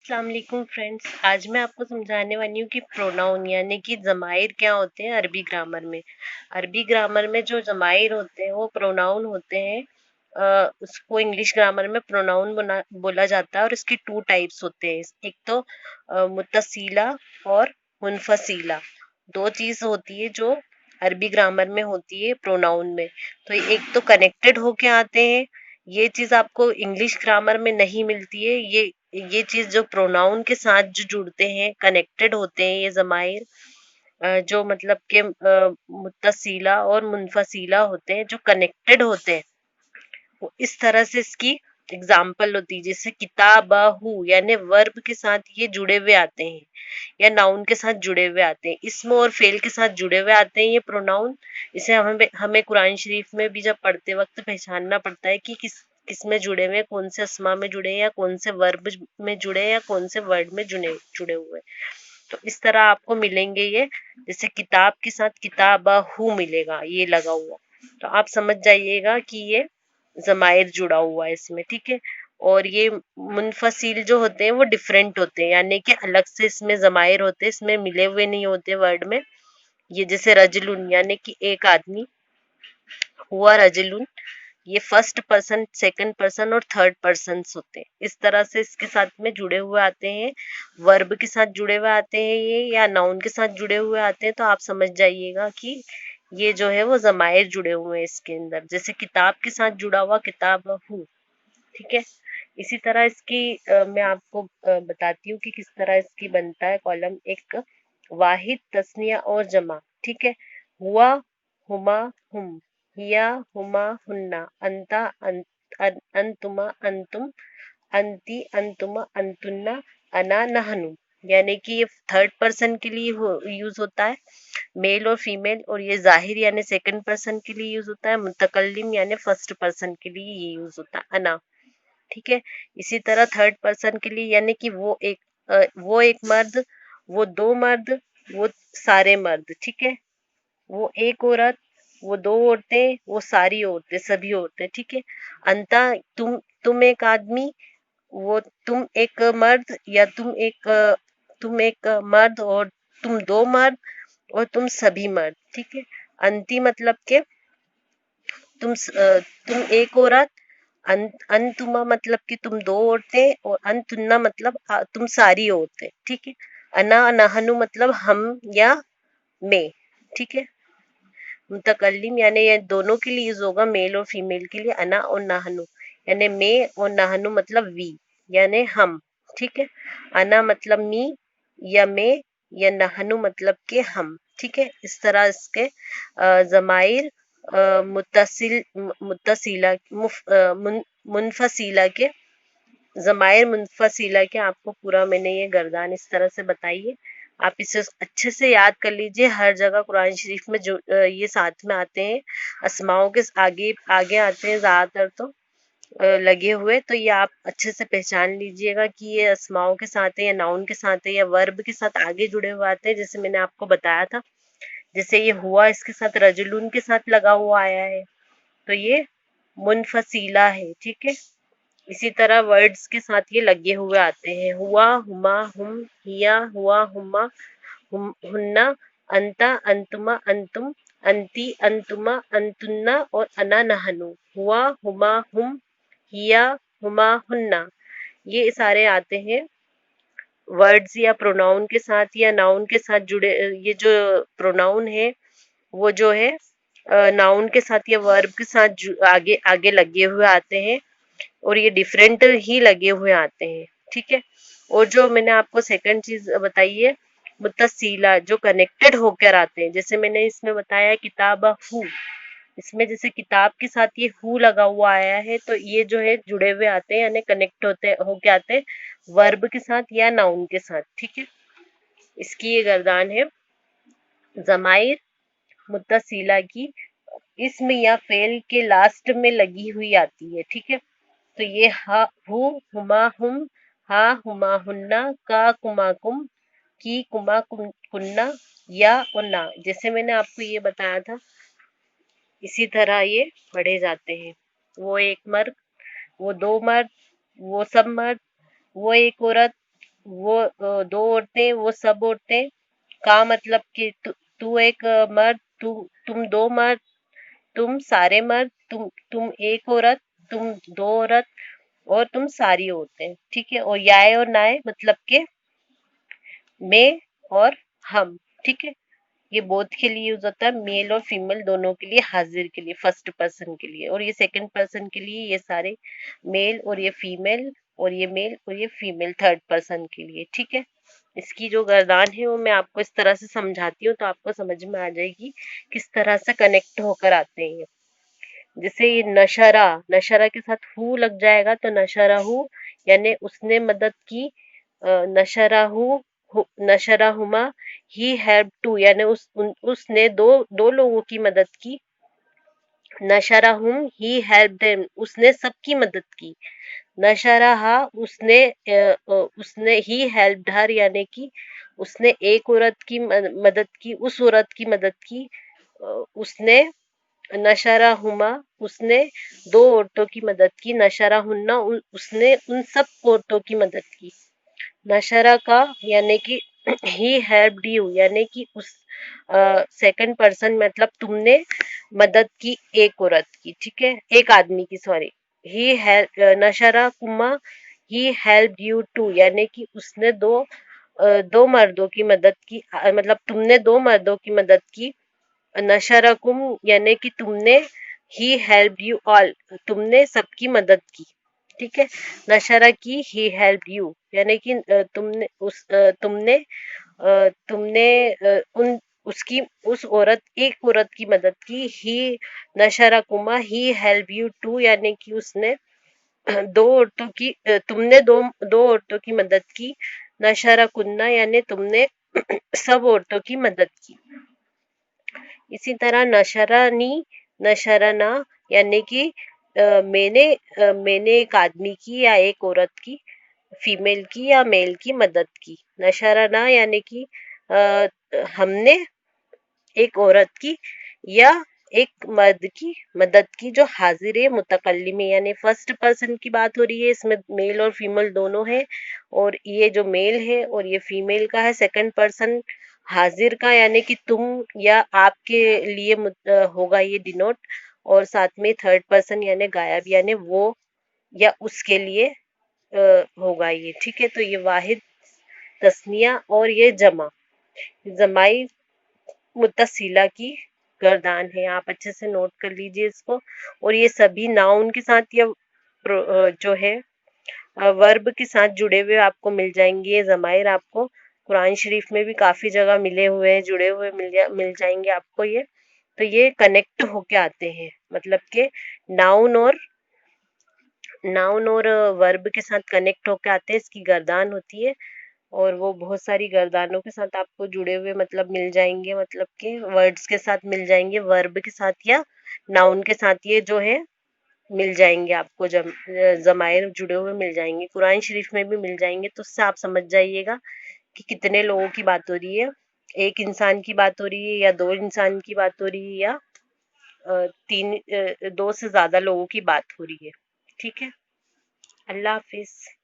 अस्सलाम वालेकुम फ्रेंड्स। आज मैं आपको समझाने वाली हूँ कि प्रोनाउन यानी कि ज़माइर क्या होते हैं अरबी ग्रामर में। अरबी ग्रामर में जो ज़माइर होते हैं वो प्रोनाउन होते हैं। उसको इंग्लिश ग्रामर में प्रोनाउन बोला जाता है और इसकी टू टाइप्स होते हैं। एक तो मुत्तसीला और मुनफसीला, दो चीज होती है जो अरबी ग्रामर में होती है प्रोनाउन में। तो एक तो कनेक्टेड होके आते हैं, ये चीज आपको इंग्लिश ग्रामर में नहीं मिलती है। ये चीज जो प्रोनाउन के साथ जो जुड़ते हैं, कनेक्टेड होते हैं ये जमाइर, जो मतलब के मुत्तसीला और मुनफसीला होते हैं, जो कनेक्टेड होते हैं। वो इस तरह से इसकी एग्जाम्पल होती है। जैसे किताबहू यानी वर्ब के साथ ये जुड़े हुए आते हैं या नाउन के साथ जुड़े हुए आते हैं, इसम और फेल के साथ जुड़े हुए आते हैं ये प्रोनाउन। इसे हमें कुरान शरीफ में भी जब पढ़ते वक्त पहचानना पड़ता है कि किस में जुड़े हुए, कौन से अस्मा में जुड़े हैं या कौन से वर्ब में जुड़े हैं या कौन से वर्ड में जुड़े हुए। तो इस तरह आपको मिलेंगे ये। जैसे किताब के साथ किताबहू मिलेगा ये लगा हुआ, तो आप समझ जाइएगा कि ये जमाइर जुड़ा हुआ है इसमें, ठीक है। और ये मुनफसील जो होते हैं वो डिफरेंट होते हैं, यानी कि अलग से इसमें जमाइर होते हैं, इसमें मिले हुए नहीं होते वर्ड में। ये जैसे रजलुन यानी कि एक आदमी, हुआ रजलुन, ये फर्स्ट पर्सन, सेकंड पर्सन और थर्ड पर्सन होते हैं। इस तरह से इसके साथ में जुड़े हुए आते हैं, वर्ब के साथ जुड़े हुए आते हैं ये, या नाउन के साथ जुड़े हुए आते हैं। तो आप समझ जाइएगा कि ये जो है वो जमाइर जुड़े हुए हैं इसके अंदर। जैसे किताब के साथ जुड़ा हुआ किताब हूँ, ठीक है। इसी तरह इसकी मैं आपको बताती हूँ कि किस तरह इसकी बनता है कॉलम। एक वाहिद, तस्निया और जमा, ठीक है। हुआ, हुमा, हुम, हिया, हुमा, हुन्ना, अंता, अंतुमा, अंतुम, अंती, अंतुमा, अंतुन्ना, अना, नहनु। यानी कि ये थर्ड पर्सन के लिए यूज होता है, मेल और फीमेल। और ये जाहिर यानी सेकंड पर्सन के लिए यूज होता है, मुतकल्लिम यानी फर्स्ट पर्सन के लिए ये यूज होता है, अना, ठीक है। इसी तरह थर्ड पर्सन के लिए यानी कि वो एक मर्द, वो दो मर्द, वो सारे मर्द, ठीक है। वो एक औरत, वो दो औरतें, वो सारी औरतें, सभी औरतें, ठीक है। अंता, तुम एक आदमी, वो तुम एक मर्द, या तुम एक मर्द और तुम दो मर्द और तुम सभी मर्द, ठीक है। अंती मतलब के तुम एक औरत, अंतुमा मतलब कि तुम दो औरतें, और अंतुन्ना मतलब तुम सारी औरतें, ठीक है। अना नहनु मतलब हम या मैं, ठीक है। मुतकल्लिम यानी ये दोनों के लिए यूज होगा, मेल और फीमेल के लिए, अना और नहनु यानी मैं और नहनु मतलब वी यानी हम, ठीक है। अना मतलब मी या मैं, या नहनु मतलब के हम, ठीक है। इस तरह इसके जमाइर मुत्तसिला मुनफसीला के, जमाइर मुनफसीला के आपको पूरा मैंने ये गर्दान इस तरह से बताई है। आप इसे अच्छे से याद कर लीजिए। हर जगह कुरान शरीफ में जो ये साथ में आते हैं, अस्माओं के आगे आगे आते हैं ज्यादातर, तो लगे हुए। तो ये आप अच्छे से पहचान लीजिएगा कि ये अस्माओं के साथ है या नाउन के साथ है या वर्ब के साथ आगे जुड़े हुए आते हैं, जैसे मैंने आपको बताया था। जैसे ये हुआ, इसके साथ रजुलून के साथ लगा हुआ आया है, तो ये मुनफसीला है, ठीक है। इसी तरह वर्ड्स के साथ ये लगे हुए आते हैं, हुआ, हुमा, हुम, हिया, हुआ, हुमा, हुन्ना, अंता, अंतुमा, अंतुम, अंती, अंतुमा, अंतुन्ना और अना, नहनु। हुआ, हुमा, हुम, हिया, हुमा, हुन्ना, ये सारे आते हैं वर्ड्स या प्रोनाउन के साथ या नाउन के साथ जुड़े। ये जो प्रोनाउन है वो जो है नाउन के साथ या वर्ब के साथ आगे आगे लगे हुए आते हैं, और ये डिफरेंट ही लगे हुए आते हैं, ठीक है। और जो मैंने आपको सेकंड चीज बताई है, मुत्तसीला, जो कनेक्टेड होकर आते हैं। जैसे मैंने इसमें बताया किताब हु, इसमें जैसे किताब के साथ ये हु लगा हुआ आया है, तो ये जो है जुड़े हुए आते हैं यानी कनेक्ट होके आते हैं वर्ब के साथ या नाउन के साथ, ठीक है। इसकी ये गर्दान है जमाइर मुत्तसीला की, इसम या फेल के लास्ट में लगी हुई आती है, ठीक है। तो ये हा, हु, हुमा, हुम, हा, हुमा, हुन्ना, का, कुमा, कुम, की, कुमा, कुन्ना, या और ना, जैसे मैंने आपको ये बताया था, इसी तरह ये पढ़े जाते हैं। वो एक मर्द, वो दो मर्द, वो सब मर्द, वो एक औरत, दो औरतें, वो सब औरतें। का मतलब कि तू एक मर्द, तुम दो मर्द, तुम सारे मर्द, तुम एक औरत, तुम दो औरत, और तुम सारी औरतें। ठीक है। और याय और नाय मतलब के मैं और हम। ठीक है। ये बोथ के लिए यूज होता है, मेल और फीमेल दोनों के लिए, हाजिर के लिए, फर्स्ट पर्सन के लिए, और ये सेकंड पर्सन के लिए, ये सारे मेल और ये फीमेल, और ये मेल और ये फीमेल थर्ड पर्सन के लिए। ठीक है। इसकी जो गर्दान है वो मैं आपको इस तरह से समझाती हूँ तो आपको समझ में आ जाएगी किस तरह से कनेक्ट होकर आते हैं ये। जैसे ये नशरा, नशरा के साथ हु लग जाएगा तो नशरहु, यानी उसने मदद की। नशरहु, नशरहुमा, ही हेल्प टू, यानी उसने दो लोगों की मदद की। नशरहुम, ही हेल्प देम, उसने सबकी मदद की। नशरहा, उसने ही हेल्प्ड हर, यानी कि उसने एक औरत की मदद की, उस औरत की मदद की। उसने नशरहुमा, उसने दो औरतों की मदद की। नशरहुन्ना, उसने उन सब औरतों की मदद की। नशरा का यानी कि ही हेल्प्ड यू, यानी कि उस सेकंड पर्सन मतलब तुमने मदद की एक औरत की। ठीक है। एक आदमी की, सॉरी। ही हेल्प, नशरा कुमा, ही हेल्प यू टू, यानी कि उसने दो मर्दों की मदद की। मतलब तुमने दो मर्दों की मदद की। नशरकुम, यानी कि तुमने, ही हेल्प यू ऑल, तुमने सबकी मदद की। ठीक है। नशरा की, ही हेल्प यू, यानी कि तुमने उन उसकी उस औरत, एक औरत की मदद की। ही नशरा कुमा, ही हेल्प यू टू, यानी कि उसने तुमने दो औरतों की मदद की। नशरा कुन्ना, यानी तुमने सब औरतों की मदद की। इसी तरह नशरानी, नशरना, यानी कि मैंने एक आदमी की या एक औरत की, फीमेल की या मेल की मदद की। नशरना यानी कि हमने एक औरत की या एक मर्द की मदद की जो हाजिर है मुतकल्लिम है, यानी फर्स्ट पर्सन की बात हो रही है, इसमें मेल और फीमेल दोनों है। और ये जो मेल है और ये फीमेल का है सेकंड पर्सन हाजिर का, यानी कि तुम या आपके लिए होगा ये डिनोट। और साथ में थर्ड पर्सन यानी गायब, यानी वो या उसके लिए होगा ये। ठीक है। तो ये वाहिद, तस्निया और ये जमा, जमाई मुत्तसिला की गर्दान है। आप अच्छे से नोट कर लीजिए इसको। और ये सभी नाउन के साथ या जो है वर्ब के साथ जुड़े हुए आपको मिल जाएंगे। ये जमाइर आपको कुरान शरीफ में भी काफी जगह मिले हुए हैं, जुड़े हुए मिल जाएंगे आपको ये। तो ये कनेक्ट होके आते हैं, मतलब के नाउन और वर्ब के साथ कनेक्ट होके आते हैं, इसकी गर्दान होती है। और वो बहुत सारी गर्दानों के साथ आपको जुड़े हुए मतलब मिल जाएंगे, मतलब के वर्ड्स के साथ मिल जाएंगे, वर्ब के साथ या नाउन के साथ ये जो है मिल जाएंगे आपको। जमायर जुड़े हुए मिल जाएंगे, कुरान शरीफ में भी मिल जाएंगे। तो उससे आप समझ जाइएगा कि कितने लोगों की बात हो रही है, एक इंसान की बात हो रही है या दो इंसान की बात हो रही है, या दो से ज्यादा लोगों की बात हो रही है। ठीक है। अल्लाह हाफिज।